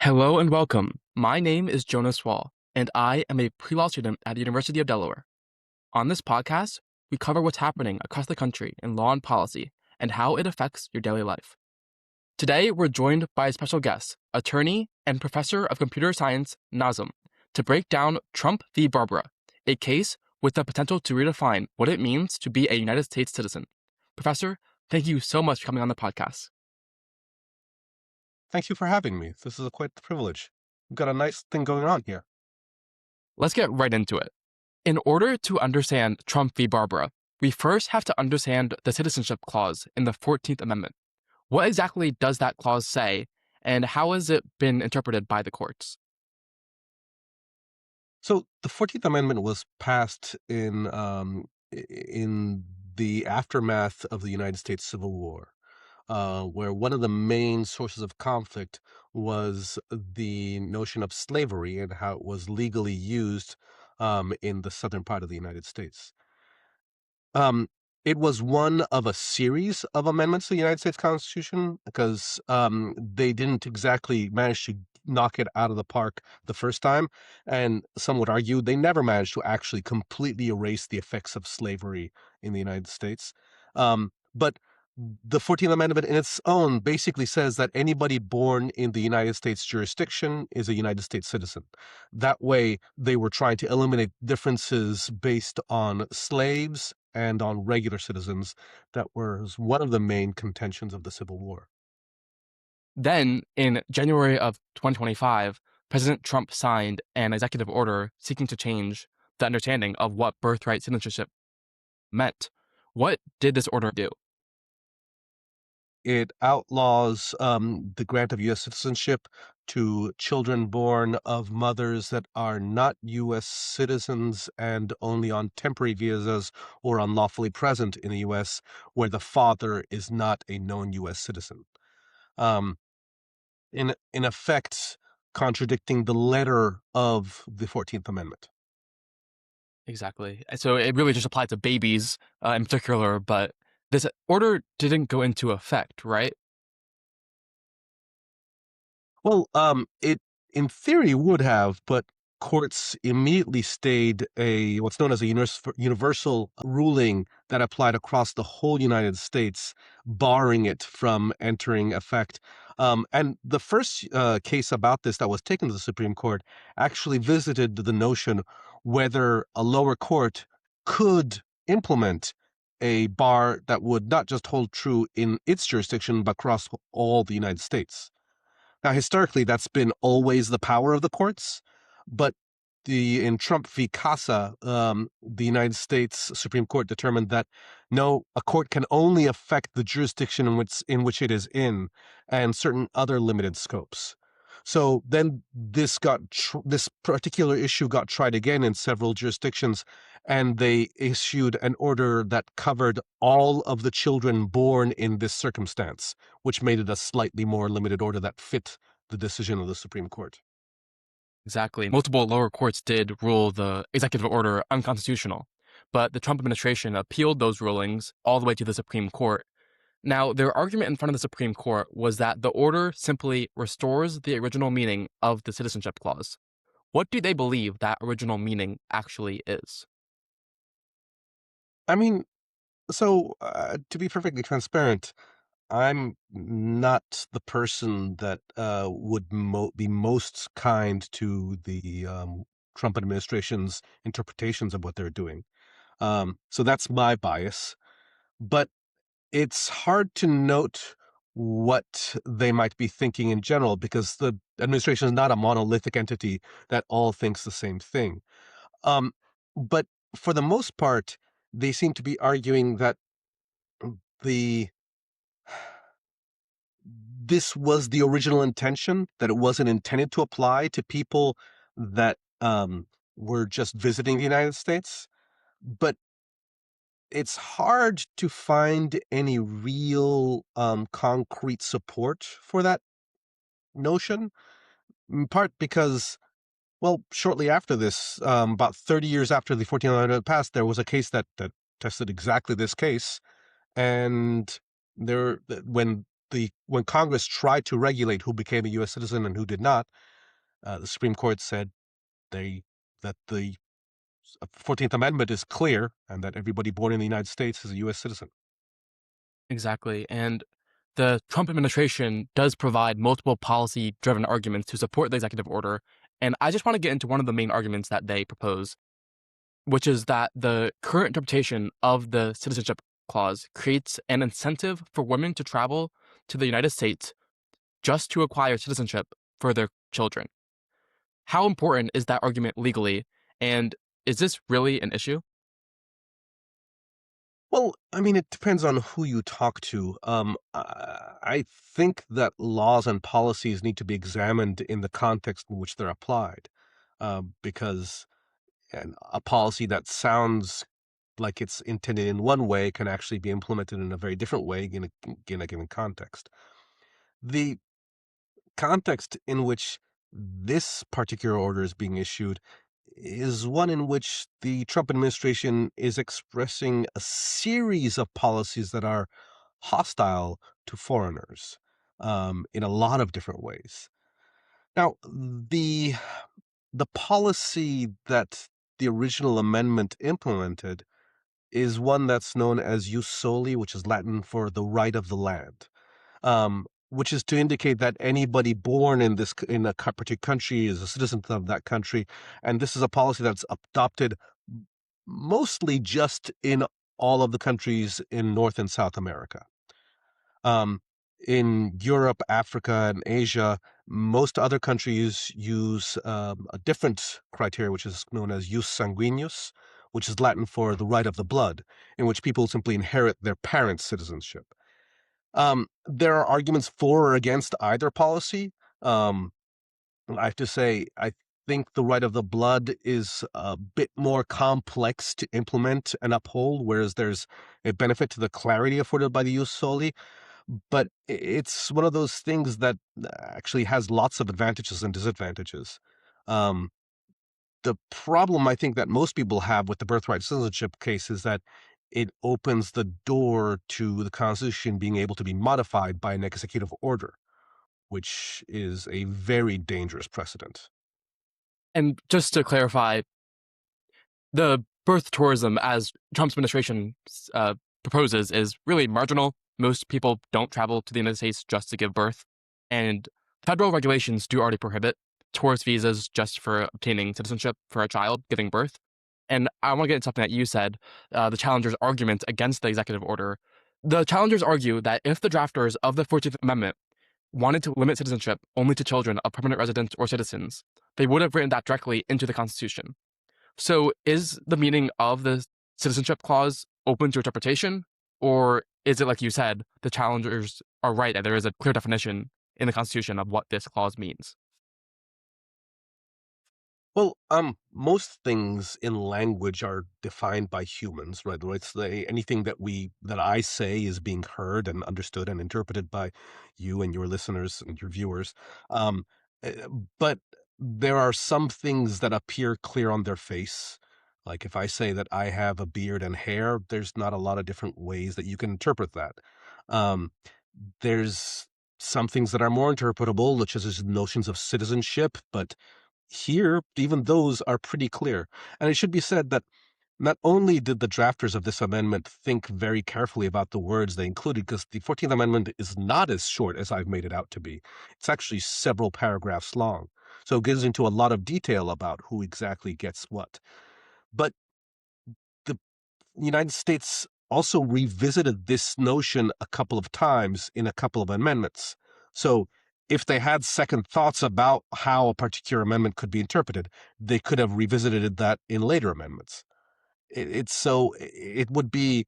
Hello and welcome. My name is Jonas Wahl, and I am a pre-law student at the University of Delaware. On this podcast, we cover what's happening across the country in law and policy and how it affects your daily life. Today, we're joined by a special guest, attorney and professor of computer science, Nazim, to break down Trump v. Barbara, a case with the potential to redefine what it means to be a United States citizen. Professor, thank you so much for coming on the podcast. Thank you for having me. This is quite the privilege. We've got a nice thing going on here. Let's get right into it. In order to understand Trump v. Barbara, we first have to understand the citizenship clause in the 14th Amendment. What exactly does that clause say, and how has it been interpreted by the courts? So the 14th Amendment was passed in the aftermath of the United States Civil War, where one of the main sources of conflict was the notion of slavery and how it was legally used in the southern part of the United States. Um, it was one of a series of amendments to the United States Constitution because they didn't exactly manage to knock it out of the park the first time. And some would argue they never managed to actually completely erase the effects of slavery in the United States. But the 14th Amendment in its own basically says that anybody born in the United States jurisdiction is a United States citizen. That way, they were trying to eliminate differences based on slaves and on regular citizens. That was one of the main contentions of the Civil War. Then, in January of 2025, President Trump signed an executive order seeking to change the understanding of what birthright citizenship meant. What did this order do? It outlaws the grant of U.S. citizenship to children born of mothers that are not U.S. citizens and only on temporary visas or unlawfully present in the U.S., where the father is not a known U.S. citizen. Um, in effect, contradicting the letter of the 14th Amendment. Exactly. So it really just applied to babies in particular, but this order didn't go into effect, right? Well, it in theory would have, but courts immediately stayed a what's known as a universal ruling that applied across the whole United States, barring it from entering effect. And the first case about this that was taken to the Supreme Court actually visited the notion whether a lower court could implement a bar that would not just hold true in its jurisdiction, but across all the United States. Now, historically, that's been always the power of the courts, but in Trump v. Casa, the United States Supreme Court determined that no, a court can only affect the jurisdiction in which it is in, and certain other limited scopes. So then this particular issue got tried again in several jurisdictions, and they issued an order that covered all of the children born in this circumstance, which made it a slightly more limited order that fit the decision of the Supreme Court. Exactly. Multiple lower courts did rule the executive order unconstitutional, but the Trump administration appealed those rulings all the way to the Supreme Court. Now, their argument in front of the Supreme Court was that the order simply restores the original meaning of the citizenship clause. What do they believe that original meaning actually is? I mean, so to be perfectly transparent, I'm not the person that would be most kind to the Trump administration's interpretations of what they're doing. So that's my bias. But it's hard to note what they might be thinking in general because the administration is not a monolithic entity that all thinks the same thing. Um, but for the most part, they seem to be arguing that the this was the original intention, that it wasn't intended to apply to people that were just visiting the United States. But it's hard to find any real concrete support for that notion, in part because, well, shortly after this, about 30 years after the 14th Amendment passed, there was a case that tested exactly this case. And when when Congress tried to regulate who became a U.S. citizen and who did not, the Supreme Court said that the 14th Amendment is clear and that everybody born in the United States is a U.S. citizen. Exactly. And the Trump administration does provide multiple policy driven arguments to support the executive order. And I just want to get into one of the main arguments that they propose, which is that the current interpretation of the citizenship clause creates an incentive for women to travel to the United States just to acquire citizenship for their children. How important is that argument legally? And is this really an issue? Well, I mean, it depends on who you talk to. I think that laws and policies need to be examined in the context in which they're applied, because a policy that sounds like it's intended in one way can actually be implemented in a very different way in a given context. The context in which this particular order is being issued is one in which the Trump administration is expressing a series of policies that are hostile to foreigners in a lot of different ways. Now, the policy that the original amendment implemented is one that's known as jus soli, which is Latin for the right of the land, which is to indicate that anybody born in a particular country is a citizen of that country, and this is a policy that's adopted mostly just in all of the countries in North and South America. In Europe, Africa, and Asia, most other countries use a different criteria, which is known as jus sanguineus, which is Latin for the right of the blood, in which people simply inherit their parents' citizenship. There are arguments for or against either policy. I have to say, I think the right of the blood is a bit more complex to implement and uphold, whereas there's a benefit to the clarity afforded by the jus soli. But it's one of those things that actually has lots of advantages and disadvantages. Um, the problem I think that most people have with the birthright citizenship case is that it opens the door to the Constitution being able to be modified by an executive order, which is a very dangerous precedent. And just to clarify, the birth tourism, as Trump's administration proposes, is really marginal. Most people don't travel to the United States just to give birth. And federal regulations do already prohibit tourist visas just for obtaining citizenship for a child giving birth. And I want to get into something that you said, the challengers' argument against the executive order. The challengers argue that if the drafters of the 14th Amendment wanted to limit citizenship only to children of permanent residents or citizens, they would have written that directly into the Constitution. So is the meaning of the citizenship clause open to interpretation? Or is it, like you said, the challengers are right that there is a clear definition in the Constitution of what this clause means? Well, most things in language are defined by humans, right? It's anything that I say is being heard and understood and interpreted by you and your listeners and your viewers. Um, eh, but there are some things that appear clear on their face. Like if I say that I have a beard and hair, there's not a lot of different ways that you can interpret that. Um, there's some things that are more interpretable, such as notions of citizenship, but here, even those are pretty clear. And it should be said that not only did the drafters of this amendment think very carefully about the words they included, because the 14th Amendment is not as short as I've made it out to be. It's actually several paragraphs long. So it gets into a lot of detail about who exactly gets what. But the United States also revisited this notion a couple of times in a couple of amendments. So if they had second thoughts about how a particular amendment could be interpreted, they could have revisited that in later amendments. It would be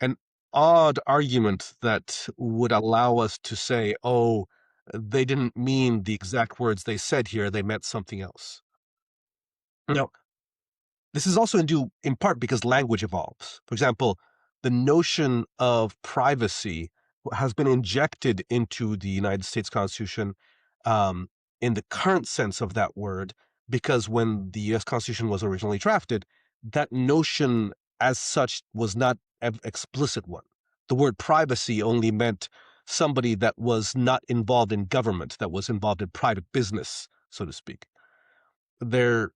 an odd argument that would allow us to say, oh, they didn't mean the exact words they said here, they meant something else. Now, this is also due in part because language evolves. For example, the notion of privacy has been injected into the United States Constitution in the current sense of that word, because when the U.S. Constitution was originally drafted, that notion as such was not an explicit one. The word privacy only meant somebody that was not involved in government, that was involved in private business, so to speak. The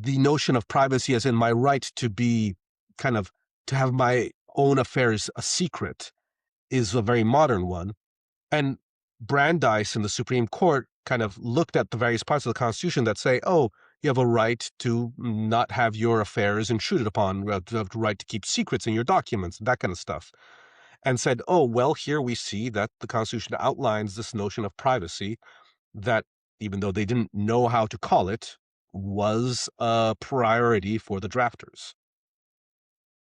notion of privacy, as in my right to be kind of to have my own affairs a secret, is a very modern one. And Brandeis and the Supreme Court kind of looked at the various parts of the Constitution that say, oh, you have a right to not have your affairs intruded upon, you have the right to keep secrets in your documents, that kind of stuff, and said, oh, well, here we see that the Constitution outlines this notion of privacy that, even though they didn't know how to call it, was a priority for the drafters.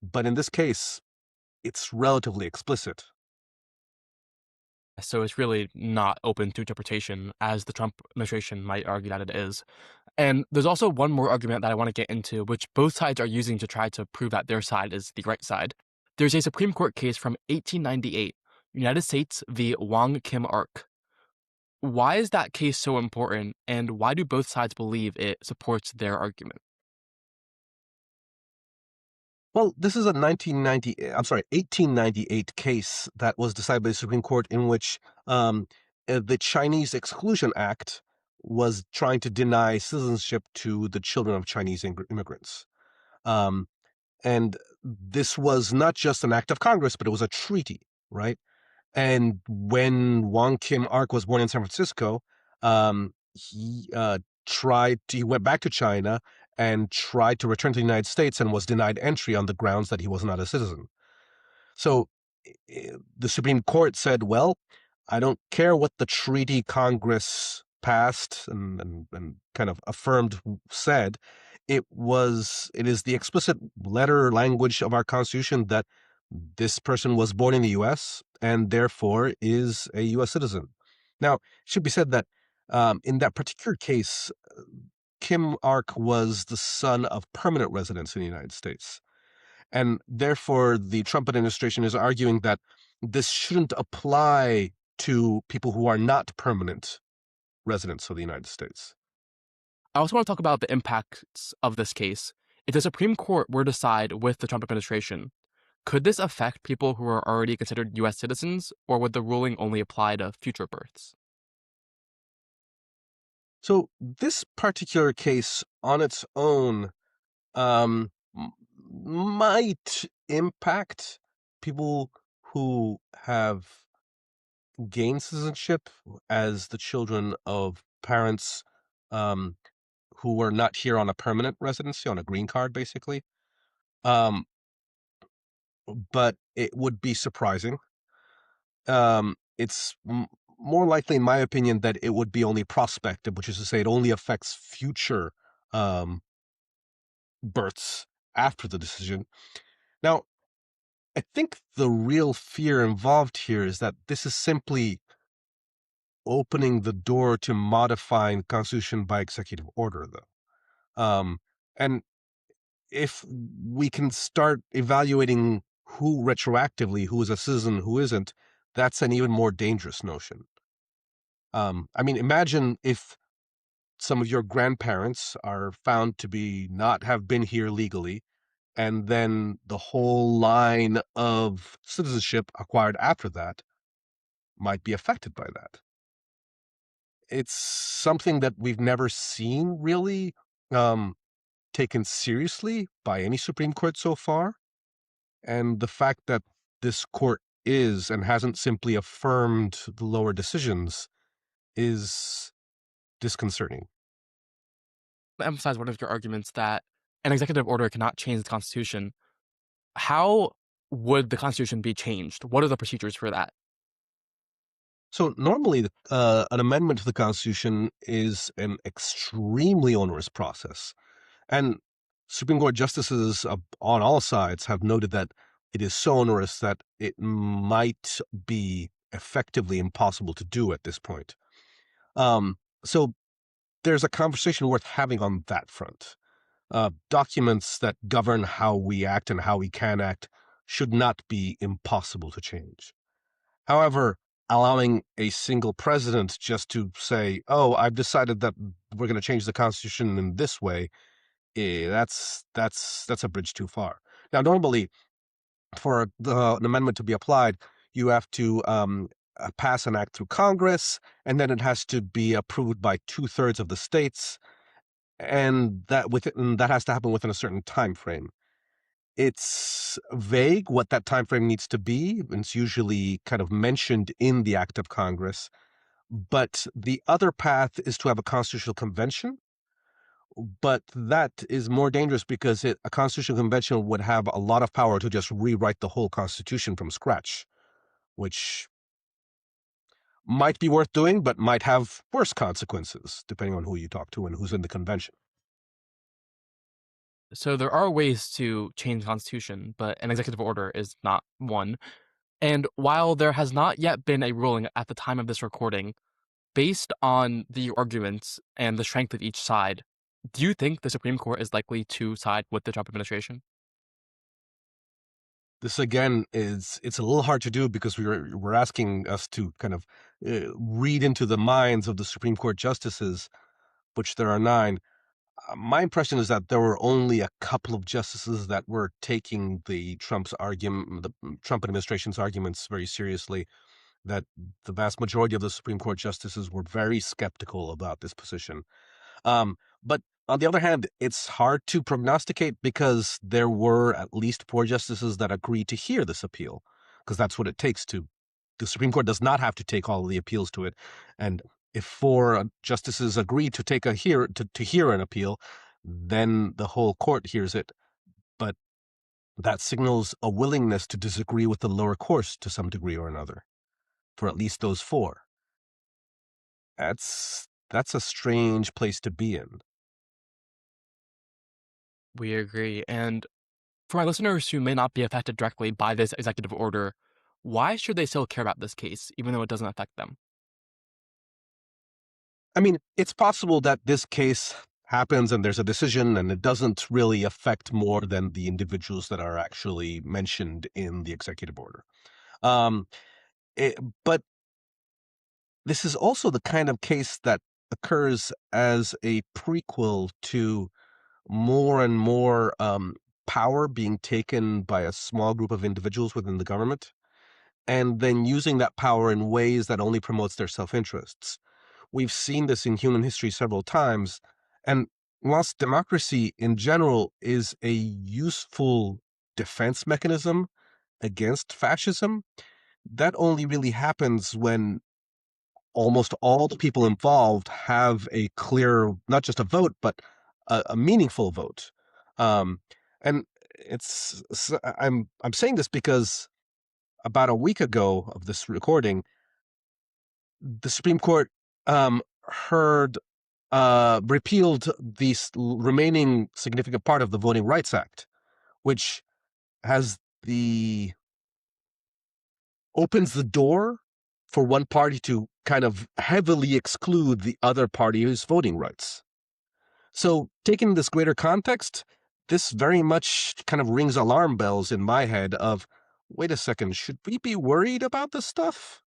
But in this case, it's relatively explicit. So it's really not open to interpretation, as the Trump administration might argue that it is. And there's also one more argument that I want to get into, which both sides are using to try to prove that their side is the right side. There's a Supreme Court case from 1898, United States v. Wang Kim Ark. Why is that case so important, and why do both sides believe it supports their argument? Well, this is a 1898 case that was decided by the Supreme Court, in which the Chinese Exclusion Act was trying to deny citizenship to the children of Chinese immigrants. And this was not just an act of Congress, but it was a treaty, right? And when Wang Kim Ark was born in San Francisco, he he went back to China and tried to return to the United States and was denied entry on the grounds that he was not a citizen. So the Supreme Court said, well, I don't care what the treaty Congress passed and kind of affirmed said. It is the explicit letter or language of our Constitution that this person was born in the U.S. and therefore is a U.S. citizen. Now, it should be said that in that particular case, Kim Ark was the son of permanent residents in the United States. And therefore, the Trump administration is arguing that this shouldn't apply to people who are not permanent residents of the United States. I also want to talk about the impacts of this case. If the Supreme Court were to side with the Trump administration, could this affect people who are already considered U.S. citizens, or would the ruling only apply to future births? So this particular case on its own might impact people who have gained citizenship as the children of parents who were not here on a permanent residency, on a green card, basically. But it would be surprising. It's more likely, in my opinion, that it would be only prospective, which is to say it only affects future births after the decision. Now, I think the real fear involved here is that this is simply opening the door to modifying the Constitution by executive order, though. And if we can start evaluating who retroactively, who is a citizen, who isn't, that's an even more dangerous notion. I mean, imagine if some of your grandparents are found to be not have been here legally, and then the whole line of citizenship acquired after that might be affected by that. It's something that we've never seen really taken seriously by any Supreme Court so far. And the fact that this court is and hasn't simply affirmed the lower decisions is disconcerting. Emphasize one of your arguments that an executive order cannot change the Constitution. How would the Constitution be changed? What are the procedures for that? So normally, an amendment to the Constitution is an extremely onerous process. And Supreme Court justices on all sides have noted that it is so onerous that it might be effectively impossible to do at this point. So there's a conversation worth having on that front. Documents that govern how we act and how we can act should not be impossible to change. However, allowing a single president just to say, oh, I've decided that we're going to change the Constitution in this way, that's a bridge too far. Now, normally, for an amendment to be applied, You have to pass an act through Congress, and then it has to be approved by 2/3 of the states, and that has to happen within a certain time frame. It's vague what that time frame needs to be, and it's usually kind of mentioned in the act of Congress. But the other path is to have a constitutional convention, but that is more dangerous because a constitutional convention would have a lot of power to just rewrite the whole constitution from scratch, which might be worth doing, but might have worse consequences, depending on who you talk to and who's in the convention. So there are ways to change the Constitution, but an executive order is not one. And while there has not yet been a ruling at the time of this recording, based on the arguments and the strength of each side, do you think the Supreme Court is likely to side with the Trump administration? This again it's a little hard to do because we're asking us to kind of read into the minds of the Supreme Court justices, which there are 9. My impression is that there were only a couple of justices that were taking the Trump administration's arguments very seriously. That the vast majority of the Supreme Court justices were very skeptical about this position. But on the other hand, it's hard to prognosticate because there were at least 4 justices that agreed to hear this appeal, because that's what it takes to. The Supreme Court does not have to take all of the appeals to it, and if 4 justices agree to hear an appeal, then the whole court hears it. But that signals a willingness to disagree with the lower courts to some degree or another, for at least those 4. That's a strange place to be in. We agree. And for my listeners who may not be affected directly by this executive order, why should they still care about this case, even though it doesn't affect them? I mean, it's possible that this case happens and there's a decision and it doesn't really affect more than the individuals that are actually mentioned in the executive order. Um, but this is also the kind of case that occurs as a prequel to more and more power being taken by a small group of individuals within the government, and then using that power in ways that only promotes their self-interests. We've seen this in human history several times, and whilst democracy in general is a useful defense mechanism against fascism, that only really happens when almost all the people involved have a clear, not just a vote, but a meaningful vote. And I'm saying this because about a week ago of this recording, the Supreme Court heard repealed the remaining significant part of the Voting Rights Act, which has opens the door for one party to kind of heavily exclude the other party's voting rights. So, taking this greater context, this very much kind of rings alarm bells in my head of, wait a second, should we be worried about this stuff?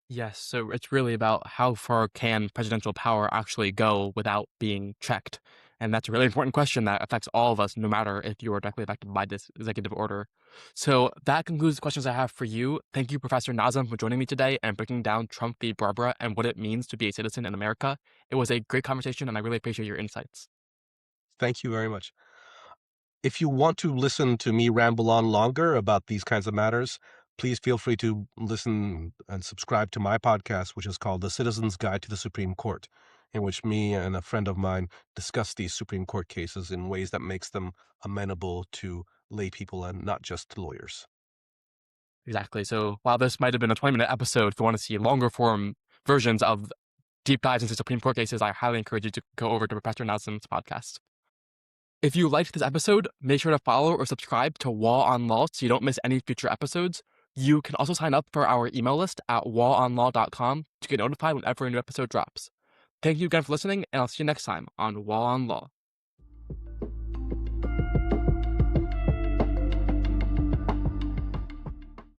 Yes, so it's really about how far can presidential power actually go without being checked. And that's a really important question that affects all of us, no matter if you are directly affected by this executive order. So that concludes the questions I have for you. Thank you, Professor Nazim, for joining me today and breaking down Trump v. Barbara and what it means to be a citizen in America. It was a great conversation, and I really appreciate your insights. Thank you very much. If you want to listen to me ramble on longer about these kinds of matters, please feel free to listen and subscribe to my podcast, which is called The Citizen's Guide to the Supreme Court, in which me and a friend of mine discuss these Supreme Court cases in ways that makes them amenable to lay people and not just lawyers. Exactly. So while this might have been a 20-minute episode, if you want to see longer form versions of deep dives into Supreme Court cases, I highly encourage you to go over to Professor Nazim's podcast. If you liked this episode, make sure to follow or subscribe to Wahl on Law so you don't miss any future episodes. You can also sign up for our email list at wahlonlaw.com to get notified whenever a new episode drops. Thank you again for listening, and I'll see you next time on Wahl on Law.